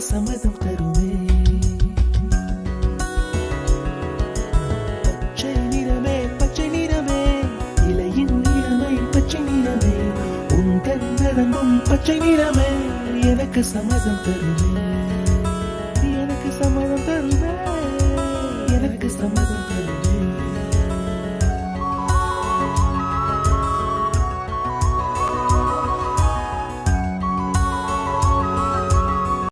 சம்மதம் தருமே. பச்சை நிறமே பச்சை நிறமே, இலையின் நிறமை பச்சை நிறமே, உந்தன் நரம்பும் பச்சை நிறமே, எனக்கு சம்மதம் தருமே.